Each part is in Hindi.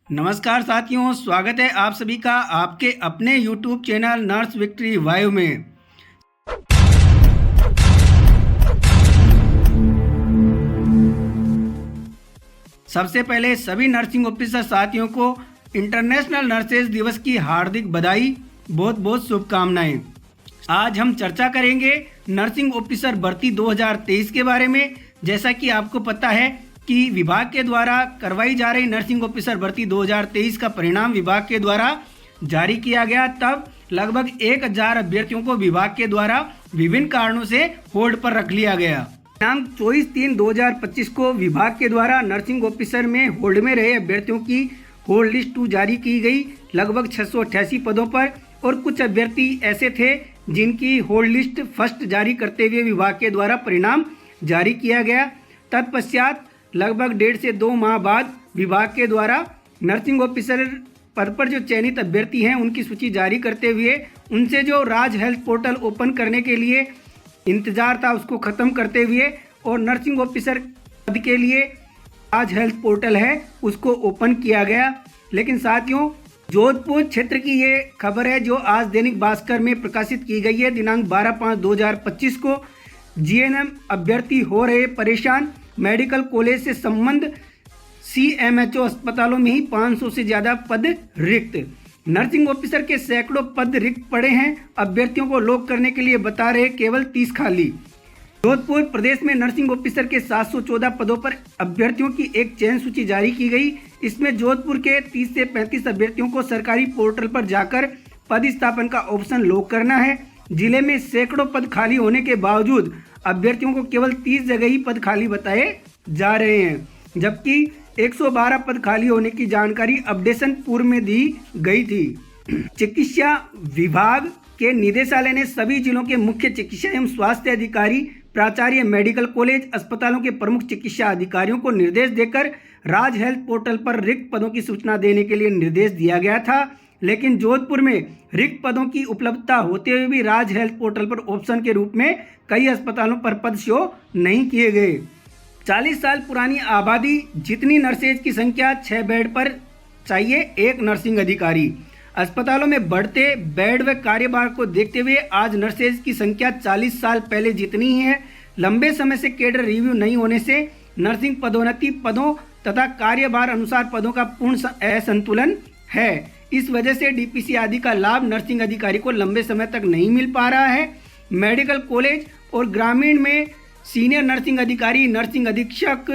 नमस्कार साथियों, स्वागत है आप सभी का आपके अपने YouTube चैनल नर्स विक्ट्री वायु में। सबसे पहले सभी नर्सिंग ऑफिसर साथियों को इंटरनेशनल नर्सेज दिवस की हार्दिक बधाई, बहुत बहुत शुभकामनाएं। आज हम चर्चा करेंगे नर्सिंग ऑफिसर भर्ती 2023 के बारे में। जैसा कि आपको पता है कि विभाग के द्वारा करवाई जा रही नर्सिंग ऑफिसर भर्ती 2023 का परिणाम विभाग के द्वारा जारी किया गया। तब लगभग 1000 अभ्यर्थियों को विभाग के द्वारा विभिन्न कारणों से होल्ड पर रख लिया गया। दिनांक 24/3/2025 को विभाग के द्वारा नर्सिंग ऑफिसर में होल्ड में रहे अभ्यर्थियों की होल्ड लिस्ट 2 जारी की गई, लगभग 688 पदों पर। और कुछ अभ्यर्थी ऐसे थे जिनकी होल्ड लिस्ट फर्स्ट जारी करते हुए विभाग के द्वारा परिणाम जारी किया गया। तत्पश्चात लगभग 1.5 से 2 माह बाद विभाग के द्वारा नर्सिंग ऑफिसर पद पर जो चयनित अभ्यर्थी हैं उनकी सूची जारी करते हुए उनसे जो राज हेल्थ पोर्टल ओपन करने के लिए इंतजार था उसको ख़त्म करते हुए और नर्सिंग ऑफिसर पद के लिए राज हेल्थ पोर्टल है उसको ओपन किया गया। लेकिन साथियों, जोधपुर क्षेत्र की ये खबर है जो आज दैनिक भास्कर में प्रकाशित की गई है। दिनांक 12/5/2025 को जीएनएम अभ्यर्थी हो रहे परेशान, मेडिकल कॉलेज से संबंध, सीएमएचओ अस्पतालों में ही 500 से ज़्यादा पद रिक्त। नर्सिंग ऑफिसर के सैकड़ों पद रिक्त पड़े हैं, अभ्यर्थियों को लॉक करने के लिए बता रहे केवल 30 खाली। जोधपुर प्रदेश में नर्सिंग ऑफिसर के 714 पदों पर अभ्यर्थियों की एक चयन सूची जारी की गई। इसमें जोधपुर के 30 से 35 अभ्यर्थियों को सरकारी पोर्टल पर जाकर पद स्थापन का ऑप्शन लॉक करना है। जिले में सैकड़ों पद खाली होने के बावजूद अभ्यर्थियों को केवल 30 जगह ही पद खाली बताए जा रहे हैं, जबकि 112 पद खाली होने की जानकारी अपडेशन पूर्व में दी गई थी। चिकित्सा विभाग के निदेशालय ने सभी जिलों के मुख्य चिकित्सा एवं स्वास्थ्य अधिकारी, प्राचार्य, मेडिकल कॉलेज, अस्पतालों के प्रमुख चिकित्सा अधिकारियों को निर्देश देकर राज हेल्थ पोर्टल पर रिक्त पदों की सूचना देने के लिए निर्देश दिया गया था। लेकिन जोधपुर में रिक्त पदों की उपलब्धता होते हुए भी राज हेल्थ पोर्टल पर ऑप्शन के रूप में कई अस्पतालों पर पद शो नहीं किए गए। 40 साल पुरानी आबादी जितनी नर्सेज की संख्या 6 बेड पर चाहिए 1 नर्सिंग अधिकारी। अस्पतालों में बढ़ते बेड व कार्यभार को देखते हुए आज नर्सेज की संख्या 40 साल पहले जितनी ही है। लंबे समय से कैडर रिव्यू नहीं होने से नर्सिंग पदोन्नति पदों तथा कार्यभार अनुसार पदों का पूर्ण असंतुलन है। इस वजह से डीपीसी आदि का लाभ नर्सिंग अधिकारी को लंबे समय तक नहीं मिल पा रहा है। मेडिकल कॉलेज और ग्रामीण में सीनियर नर्सिंग अधिकारी, नर्सिंग अधीक्षक,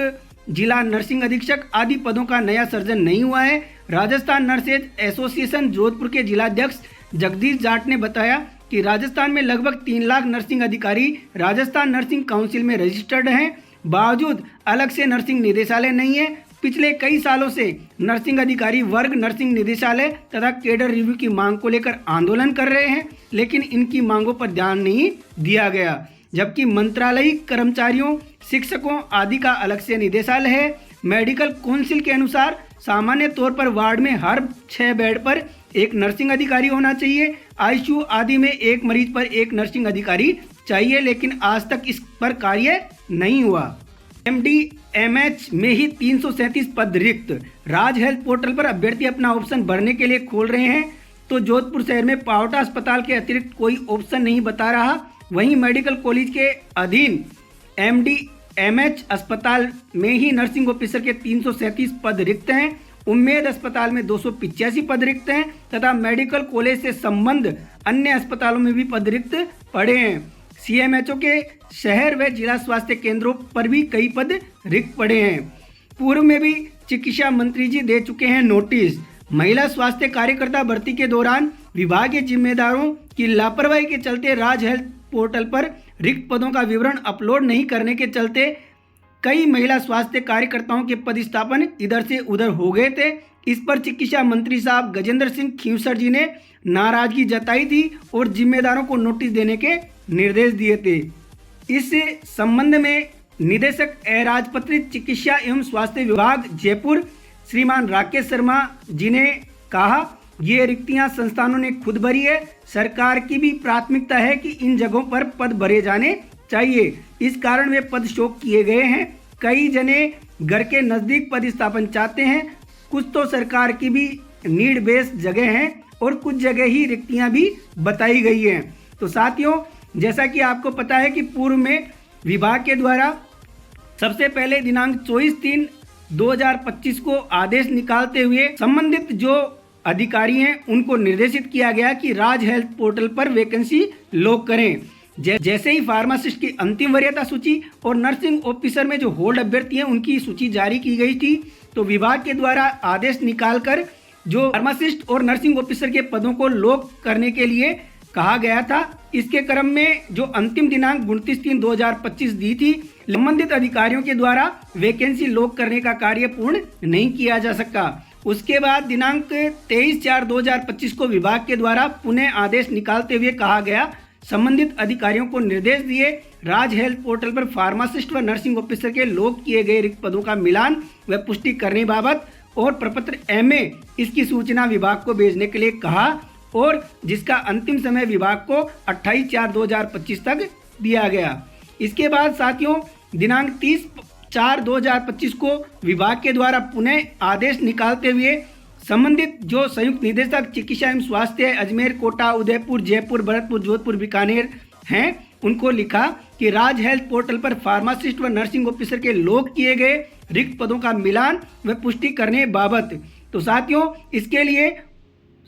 जिला नर्सिंग अधीक्षक आदि पदों का नया सृजन नहीं हुआ है। राजस्थान नर्सेज एसोसिएशन जोधपुर के जिलाध्यक्ष जगदीश जाट ने बताया कि राजस्थान में लगभग 3 लाख नर्सिंग अधिकारी राजस्थान नर्सिंग काउंसिल में रजिस्टर्ड हैं, बावजूद अलग से नर्सिंग निदेशालय नहीं है। पिछले कई सालों से नर्सिंग अधिकारी वर्ग नर्सिंग निदेशालय तथा कैडर रिव्यू की मांग को लेकर आंदोलन कर रहे हैं, लेकिन इनकी मांगों पर ध्यान नहीं दिया गया। जबकि मंत्रालयिक कर्मचारियों, शिक्षकों आदि का अलग से निदेशालय है। मेडिकल काउंसिल के अनुसार सामान्य तौर पर वार्ड में हर 6 बेड पर 1 नर्सिंग अधिकारी होना चाहिए। आईसीयू आदि में 1 मरीज पर 1 नर्सिंग अधिकारी चाहिए, लेकिन आज तक इस पर कार्य नहीं हुआ। एमडी/एमएच में ही 337 पद रिक्त। राज हेल्थ पोर्टल पर अभ्यर्थी अपना ऑप्शन भरने के लिए खोल रहे हैं तो जोधपुर शहर में पावटा अस्पताल के अतिरिक्त कोई ऑप्शन नहीं बता रहा। वहीं मेडिकल कॉलेज के अधीन एमडी/एमएच अस्पताल में ही नर्सिंग ऑफिसर के 337 पद रिक्त हैं। उम्मेद अस्पताल में 285 पद रिक्त हैं तथा मेडिकल कॉलेज से संबंध अन्य अस्पतालों में भी पद रिक्त पड़े हैं। सीएमएचओ के शहर व जिला स्वास्थ्य केंद्रों पर भी कई पद रिक्त पड़े हैं। पूर्व में भी चिकित्सा मंत्री जी दे चुके हैं नोटिस। महिला स्वास्थ्य कार्यकर्ता भर्ती के दौरान विभागीय जिम्मेदारों की लापरवाही के चलते राज हेल्थ पोर्टल पर रिक्त पदों का विवरण अपलोड नहीं करने के चलते कई महिला स्वास्थ्य कार्यकर्ताओं के पद स्थापन इधर से उधर हो गए थे। इस पर चिकित्सा मंत्री साहब गजेंद्र सिंह खींवसर जी ने नाराजगी जताई थी और जिम्मेदारों को नोटिस देने के निर्देश दिए थे। इस संबंध में निदेशक अराजपत्रित चिकित्सा एवं स्वास्थ्य विभाग जयपुर श्रीमान राकेश शर्मा जी ने कहा, ये रिक्तियां संस्थानों ने खुद भरी है। सरकार की भी प्राथमिकता है कि इन जगहों पर पद भरे जाने चाहिए, इस कारण वे पद शोक किए गए हैं। कई जने घर के नजदीक पद स्थापन चाहते हैं कुछ तो सरकार की भी नीड बेस्ड जगह हैं और कुछ जगह ही रिक्तियां भी बताई गई हैं। तो साथियों, जैसा कि आपको पता है कि पूर्व में विभाग के द्वारा सबसे पहले दिनांक 24/3/2025 को आदेश निकालते हुए संबंधित जो अधिकारी हैं उनको निर्देशित किया गया कि राज हेल्थ पोर्टल पर वैकेंसी लॉक करें। जैसे ही फार्मासिस्ट की अंतिम वरीयता सूची और नर्सिंग ऑफिसर में जो होल्ड अभ्यर्थी हैं उनकी सूची जारी की गई थी, तो विभाग के द्वारा आदेश निकालकर जो फार्मासिस्ट और नर्सिंग ऑफिसर के पदों को लॉक करने के लिए कहा गया था। इसके क्रम में जो अंतिम दिनांक 29/3/2025 दी थी, संबंधित अधिकारियों के द्वारा वैकेंसी लॉक करने का कार्य पूर्ण नहीं किया जा सका। उसके बाद दिनांक 23/4/2025 को विभाग के द्वारा पुनः आदेश निकालते हुए कहा गया, संबंधित अधिकारियों को निर्देश दिए राज हेल्थ पोर्टल पर फार्मासिस्ट व नर्सिंग ऑफिसर के लॉक किए गए रिक्त पदों का मिलान व पुष्टि करने बाबत और प्रपत्र MA इसकी सूचना विभाग को भेजने के लिए कहा, और जिसका अंतिम समय विभाग को 28/4/2025 तक दिया गया। इसके बाद साथियों, दिनांक 30/4/2025 को विभाग के द्वारा पुनः आदेश निकालते हुए संबंधित जो संयुक्त निदेशक चिकित्सा एवं स्वास्थ्य अजमेर, कोटा, उदयपुर, जयपुर, भरतपुर, जोधपुर, बीकानेर हैं, उनको लिखा कि राज हेल्थ पोर्टल पर फार्मासिस्ट व नर्सिंग ऑफिसर के लॉक किए गए रिक्त पदों का मिलान व पुष्टि करने बाबत। तो साथियों, इसके लिए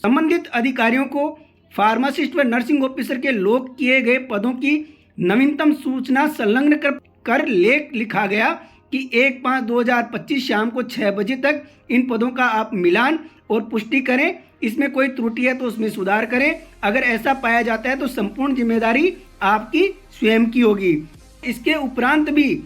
संबंधित अधिकारियों को फार्मासिस्ट व नर्सिंग ऑफिसर के लॉक किए गए पदों की नवीनतम सूचना संलग्न कर लेख लिखा गया कि 1/5/2025 शाम को 6 बजे तक इन पदों का आप मिलान और पुष्टि करें। इसमें कोई त्रुटि है तो उसमें सुधार करें। अगर ऐसा पाया जाता है तो संपूर्ण जिम्मेदारी आपकी स्वयं की होगी। इसके उपरांत भी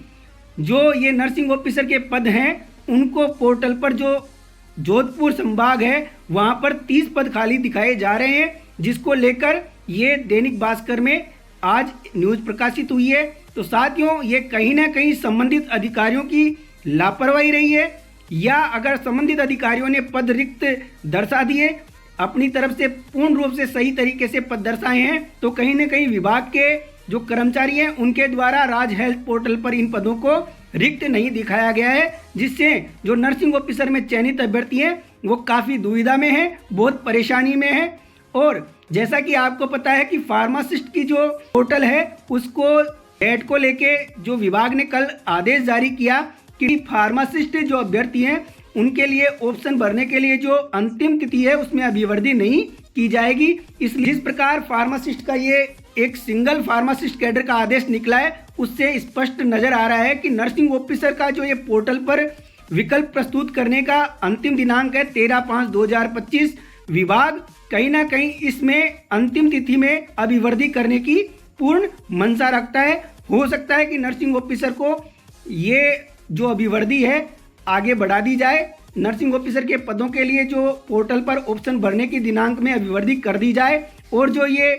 जो ये नर्सिंग ऑफिसर के पद हैं उनको पोर्टल पर जो जोधपुर संभाग है वहां पर 30 पद खाली दिखाए जा रहे हैं, जिसको लेकर ये दैनिक भास्कर में आज न्यूज प्रकाशित हुई है। तो साथियों, ये कहीं ना कहीं संबंधित अधिकारियों की लापरवाही रही है, या अगर संबंधित अधिकारियों ने पद रिक्त दर्शा दिए, अपनी तरफ से पूर्ण रूप से सही तरीके से पद दर्शाए हैं, तो कहीं ना कहीं विभाग के जो कर्मचारी हैं उनके द्वारा राज हेल्थ पोर्टल पर इन पदों को रिक्त नहीं दिखाया गया है, जिससे जो नर्सिंग ऑफिसर में चयनित अभ्यर्थी हैं वो काफ़ी दुविधा में है, बहुत परेशानी में है। और जैसा कि आपको पता है कि फार्मासिस्ट की जो पोर्टल है उसको डेट को लेके जो विभाग ने कल आदेश जारी किया कि फार्मासिस्ट जो अभ्यर्थी हैं उनके लिए ऑप्शन भरने के लिए जो अंतिम तिथि है उसमें अभिवृद्धि नहीं की जाएगी। इसलिए जिस प्रकार फार्मासिस्ट का ये एक सिंगल फार्मासिस्ट कैडर का आदेश निकला है, उससे स्पष्ट नजर आ रहा है कि नर्सिंग ऑफिसर का जो ये पोर्टल पर विकल्प प्रस्तुत करने का अंतिम दिनांक है 13/5/2025। विभाग कहीं ना कहीं इसमें अंतिम तिथि में अभिवृद्धि करने की पूर्ण मंशा रखता है। हो सकता है कि नर्सिंग ऑफिसर को ये जो अभिवृद्धि है आगे बढ़ा दी जाए, नर्सिंग ऑफिसर के पदों के लिए जो पोर्टल पर ऑप्शन भरने की दिनांक में अभिवृद्धि कर दी जाए, और जो ये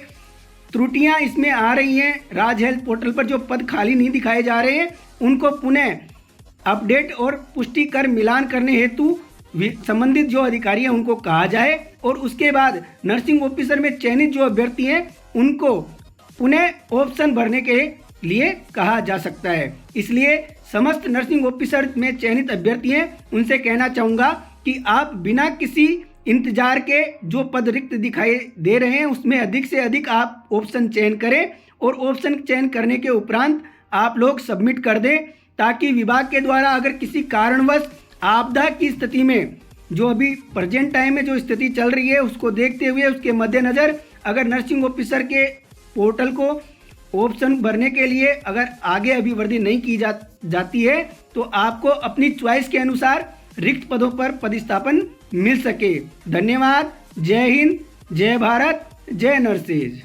त्रुटियां इसमें आ रही हैं, राज हेल्थ पोर्टल पर जो पद खाली नहीं दिखाए जा रहे हैं उनको पुनः अपडेट और पुष्टि कर मिलान करने हेतु संबंधित जो अधिकारी हैं उनको कहा जाए, और उसके बाद नर्सिंग ऑफिसर में चयनित जो अभ्यर्थी हैं उनको पुनः ऑप्शन भरने के लिए कहा जा सकता है। इसलिए समस्त नर्सिंग ऑफिसर में चयनित अभ्यर्थी हैं उनसे कहना चाहूँगा कि आप बिना किसी इंतजार के जो पद रिक्त दिखाई दे रहे हैं उसमें अधिक से अधिक आप ऑप्शन चयन करें, और ऑप्शन चयन करने के उपरांत आप लोग सबमिट कर दें, ताकि विभाग के द्वारा अगर किसी कारणवश आपदा की स्थिति में जो अभी प्रेजेंट टाइम में जो स्थिति चल रही है उसको देखते हुए उसके मद्देनज़र अगर नर्सिंग ऑफिसर के पोर्टल को ऑप्शन भरने के लिए अगर आगे अभिवृद्धि नहीं की जाती है तो आपको अपनी चॉइस के अनुसार रिक्त पदों पर पदस्थापन मिल सके। धन्यवाद। जय हिंद, जय भारत, जय नर्सेज।